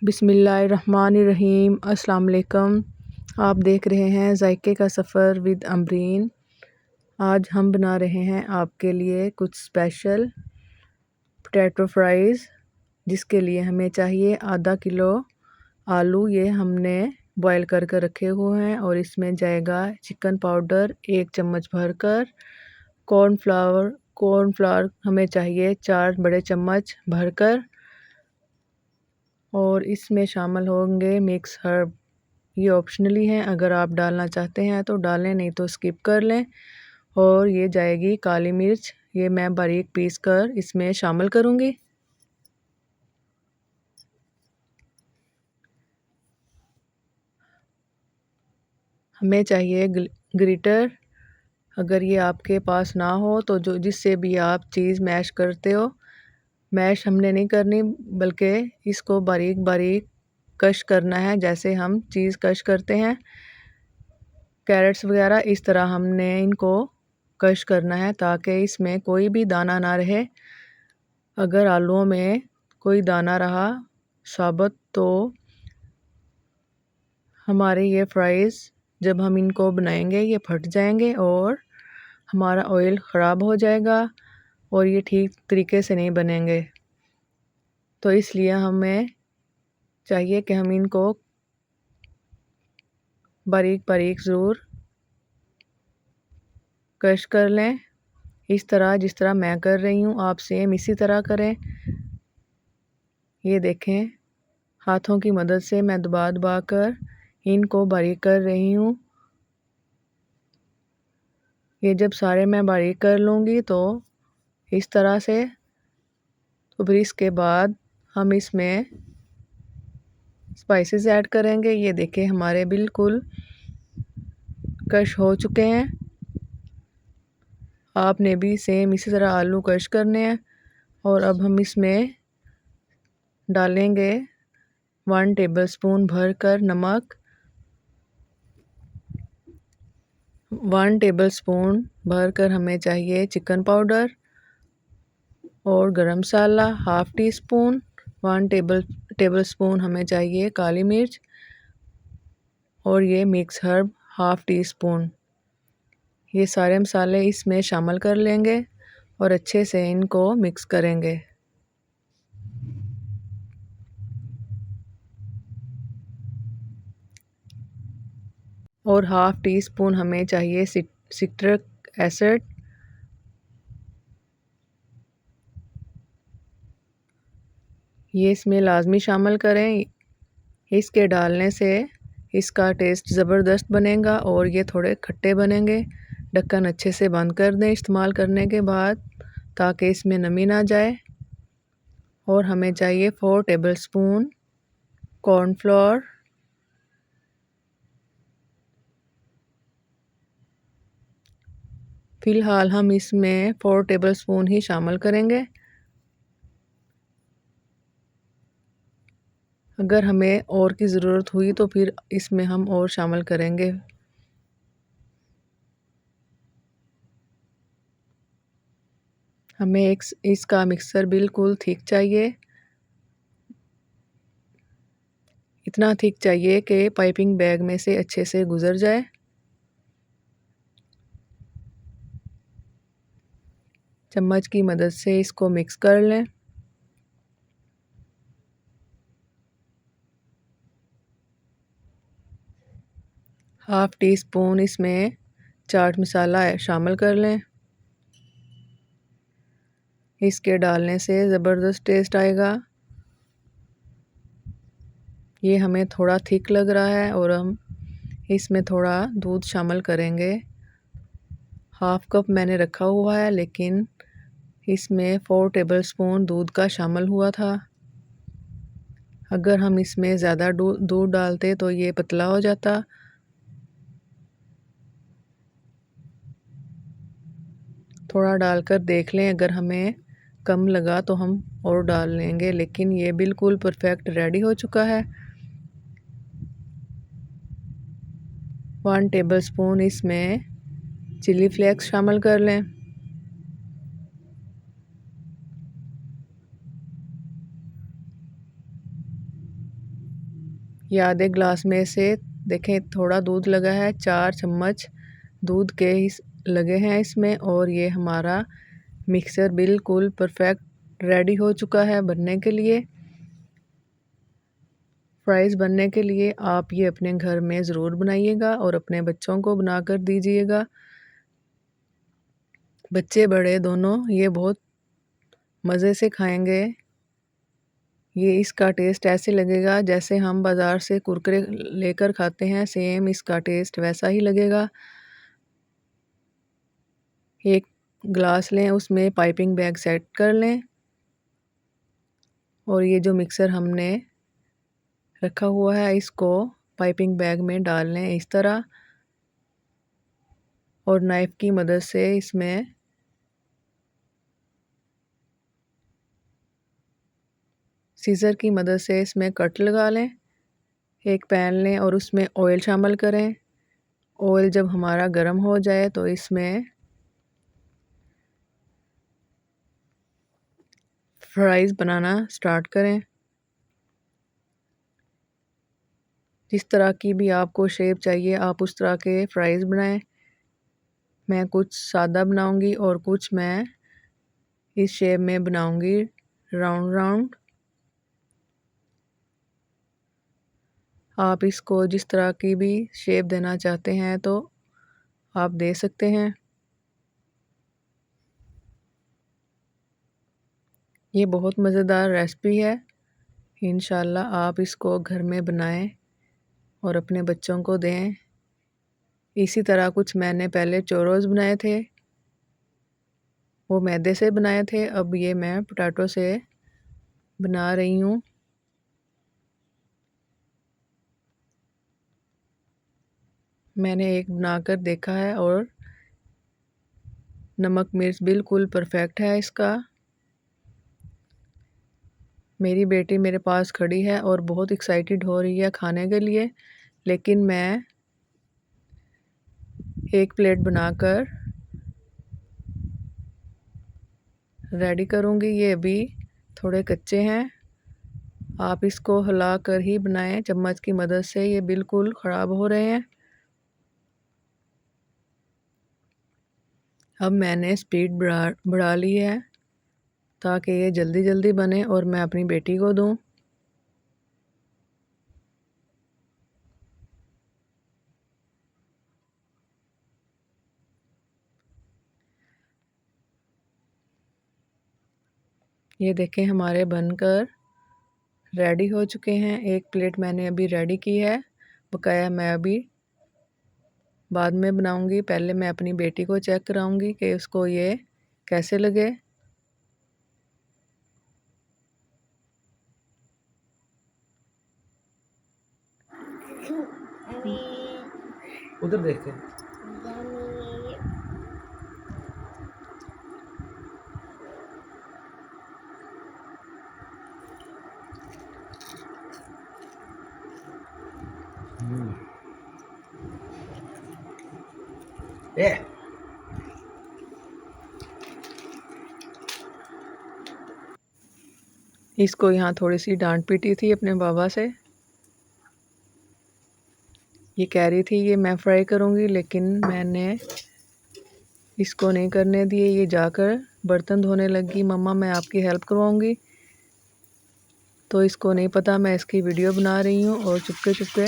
बिस्मिल्लाहिर्रहमानिर्रहीम। अस्सलाम वालेकुम। आप देख रहे हैं जायके का सफ़र विद अमरीन। आज हम बना रहे हैं आपके लिए कुछ स्पेशल पोटैटो फ्राइज़, जिसके लिए हमें चाहिए आधा किलो आलू। ये हमने बॉईल कर कर रखे हुए हैं और इसमें जाएगा चिकन पाउडर 1 चम्मच भरकर। कॉर्नफ्लावर हमें चाहिए 4 बड़े चम्मच भरकर और इसमें शामिल होंगे मिक्स हर्ब। ये ऑप्शनली हैं, अगर आप डालना चाहते हैं तो डालें, नहीं तो स्किप कर लें। और ये जाएगी काली मिर्च, ये मैं बारीक पीस कर इसमें शामिल करूँगी। हमें चाहिए ग्रेटर, अगर ये आपके पास ना हो तो जिससे भी आप चीज़ मैश करते हो, मैश हमने नहीं करनी बल्कि इसको बारीक बारीक कश करना है, जैसे हम चीज़ कश करते हैं कैरेट्स वगैरह। इस तरह हमने इनको कश करना है ताकि इसमें कोई भी दाना ना रहे। अगर आलूओं में कोई दाना रहा साबुत तो हमारे ये फ्राइज़ जब हम इनको बनाएंगे ये फट जाएंगे और हमारा ऑयल ख़राब हो जाएगा और ये ठीक तरीके से नहीं बनेंगे। तो इसलिए हमें चाहिए कि हम इनको बारीक बारीक ज़रूर कश कर लें, इस तरह जिस तरह मैं कर रही हूँ आप सेम इसी तरह करें। ये देखें, हाथों की मदद से मैं दबा दबा कर इनको बारीक कर रही हूँ। ये जब सारे मैं बारीक कर लूँगी तो इस तरह से, तो फिर इसके बाद हम इसमें स्पाइसेस ऐड करेंगे। ये देखें, हमारे बिल्कुल कश हो चुके हैं। आपने भी सेम इसी तरह आलू कश करने हैं। और अब हम इसमें डालेंगे 1 टेबलस्पून भरकर नमक, 1 टेबलस्पून भरकर हमें चाहिए चिकन पाउडर और गरम मसाला हाफ़ टी स्पून, 1 टेबलस्पून हमें चाहिए काली मिर्च और ये mix herb half tea spoon. ये सारे मसाले इसमें शामिल कर लेंगे और अच्छे से इनको मिक्स करेंगे। और हाफ़ टी स्पून हमें चाहिए सिट्रिक एसिड। ये इसमें लाजमी शामिल करें, इसके डालने से इसका टेस्ट ज़बरदस्त बनेगा और ये थोड़े खट्टे बनेंगे। ढक्कन अच्छे से बंद कर दें इस्तेमाल करने के बाद, ताकि इसमें नमी ना जाए। और हमें चाहिए 4 टेबलस्पून कॉर्नफ्लोर। फ़िलहाल हम इसमें 4 टेबलस्पून ही शामिल करेंगे। अगर हमें और की ज़रूरत हुई तो फिर इसमें हम और शामिल करेंगे। हमें इसका मिक्सर बिल्कुल थिक चाहिए, इतना थिक चाहिए कि पाइपिंग बैग में से अच्छे से गुज़र जाए। चम्मच की मदद से इसको मिक्स कर लें। हाफ़ टी स्पून इसमें चाट मसाला शामिल कर लें, इसके डालने से ज़बरदस्त टेस्ट आएगा। ये हमें थोड़ा थिक लग रहा है और हम इसमें थोड़ा दूध शामिल करेंगे। हाफ़ कप मैंने रखा हुआ है, लेकिन इसमें 4 टेबलस्पून दूध का शामिल हुआ था। अगर हम इसमें ज़्यादा दूध डालते तो ये पतला हो जाता। थोड़ा डालकर देख लें, अगर हमें कम लगा तो हम और डाल लेंगे, लेकिन ये बिल्कुल परफेक्ट रेडी हो चुका है। 1 टेबलस्पून इसमें चिली फ्लेक्स शामिल कर लें। ये आधे ग्लास में से देखें थोड़ा दूध लगा है, 4 चम्मच दूध के लगे हैं इसमें। और ये हमारा मिक्सर बिल्कुल परफेक्ट रेडी हो चुका है बनने के लिए। फ्राइज़ बनने के लिए आप ये अपने घर में ज़रूर बनाइएगा और अपने बच्चों को बनाकर दीजिएगा। बच्चे बड़े दोनों ये बहुत मज़े से खाएंगे। ये इसका टेस्ट ऐसे लगेगा जैसे हम बाज़ार से कुरकुरे लेकर खाते हैं, सेम इसका टेस्ट वैसा ही लगेगा। एक ग्लास लें, उसमें पाइपिंग बैग सेट कर लें और ये जो मिक्सर हमने रखा हुआ है इसको पाइपिंग बैग में डाल लें इस तरह, और नाइफ़ की मदद से इसमें सीज़र की मदद से इसमें कट लगा लें। एक पैन लें और उसमें ऑयल शामिल करें। ऑयल जब हमारा गर्म हो जाए तो इसमें फ्राइज़ बनाना स्टार्ट करें। जिस तरह की भी आपको शेप चाहिए आप उस तरह के फ्राइज़ बनाएं। मैं कुछ सादा बनाऊंगी और कुछ मैं इस शेप में बनाऊंगी राउंड राउंड। आप इसको जिस तरह की भी शेप देना चाहते हैं तो आप दे सकते हैं। ये बहुत मज़ेदार रेसिपी है। इंशाल्लाह आप इसको घर में बनाएं और अपने बच्चों को दें। इसी तरह कुछ मैंने पहले चोरोज़ बनाए थे, वो मैदे से बनाए थे। अब ये मैं पोटैटो से बना रही हूँ। मैंने एक बनाकर देखा है और नमक मिर्च बिल्कुल परफेक्ट है इसका। मेरी बेटी मेरे पास खड़ी है और बहुत एक्साइटेड हो रही है खाने के लिए, लेकिन मैं एक प्लेट बनाकर रेडी करूँगी। ये अभी थोड़े कच्चे हैं, आप इसको हिला कर ही बनाएं चम्मच की मदद से, ये बिल्कुल ख़राब हो रहे हैं। अब मैंने स्पीड बढ़ा ली है ताकि ये जल्दी जल्दी बने और मैं अपनी बेटी को दूं। ये देखें हमारे बनकर रेडी हो चुके हैं। एक प्लेट मैंने अभी रेडी की है, बकाया मैं अभी बाद में बनाऊंगी। पहले मैं अपनी बेटी को चेक कराऊंगी कि उसको ये कैसे लगे। उधर देखते ए इसको यहाँ थोड़ी सी डांट पीटी थी अपने बाबा से। ये कह रही थी ये मैं फ्राई करूँगी, लेकिन मैंने इसको नहीं करने दिए। ये जाकर बर्तन धोने लगी, मम्मा मैं आपकी हेल्प करवाऊँगी। तो इसको नहीं पता मैं इसकी वीडियो बना रही हूँ और चुपके चुपके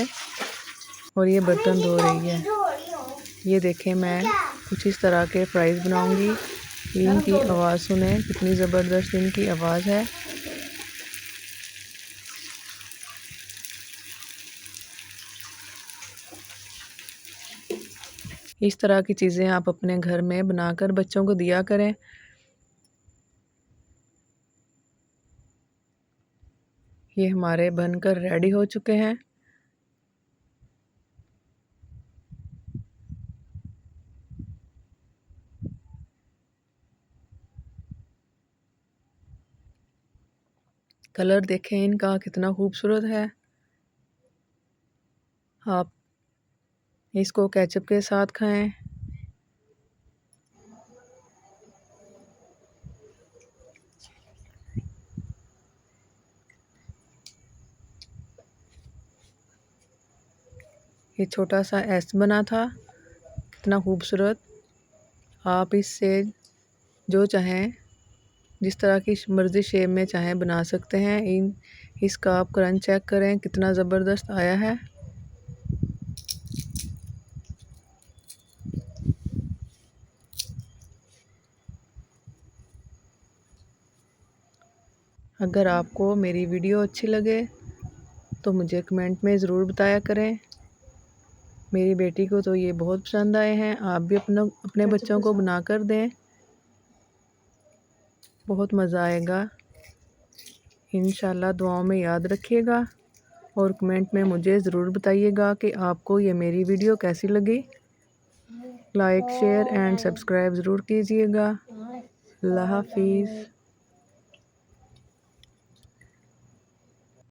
और ये बर्तन धो रही है। ये देखें मैं कुछ इस तरह के फ्राइज़ बनाऊँगी। इनकी आवाज़ सुने कितनी ज़बरदस्त इनकी आवाज़ है। इस तरह की चीज़ें आप अपने घर में बनाकर बच्चों को दिया करें। ये हमारे बनकर रेडी हो चुके हैं। कलर देखें इनका कितना खूबसूरत है। आप इसको केचप के साथ खाएं। ये छोटा सा एस बना था, कितना खूबसूरत। आप इससे जो चाहें, जिस तरह की मर्ज़ी शेप में चाहें बना सकते हैं। इसका आप क्रंच चेक करें कितना ज़बरदस्त आया है। अगर आपको मेरी वीडियो अच्छी लगे तो मुझे कमेंट में ज़रूर बताया करें। मेरी बेटी को तो ये बहुत पसंद आए हैं। आप भी अपने बच्चों को बना कर दें, बहुत मज़ा आएगा। इंशाल्लाह दुआओं में याद रखिएगा और कमेंट में मुझे ज़रूर बताइएगा कि आपको ये मेरी वीडियो कैसी लगी। लाइक शेयर एंड सब्सक्राइब ज़रूर कीजिएगा। अल्लाह हाफिज़।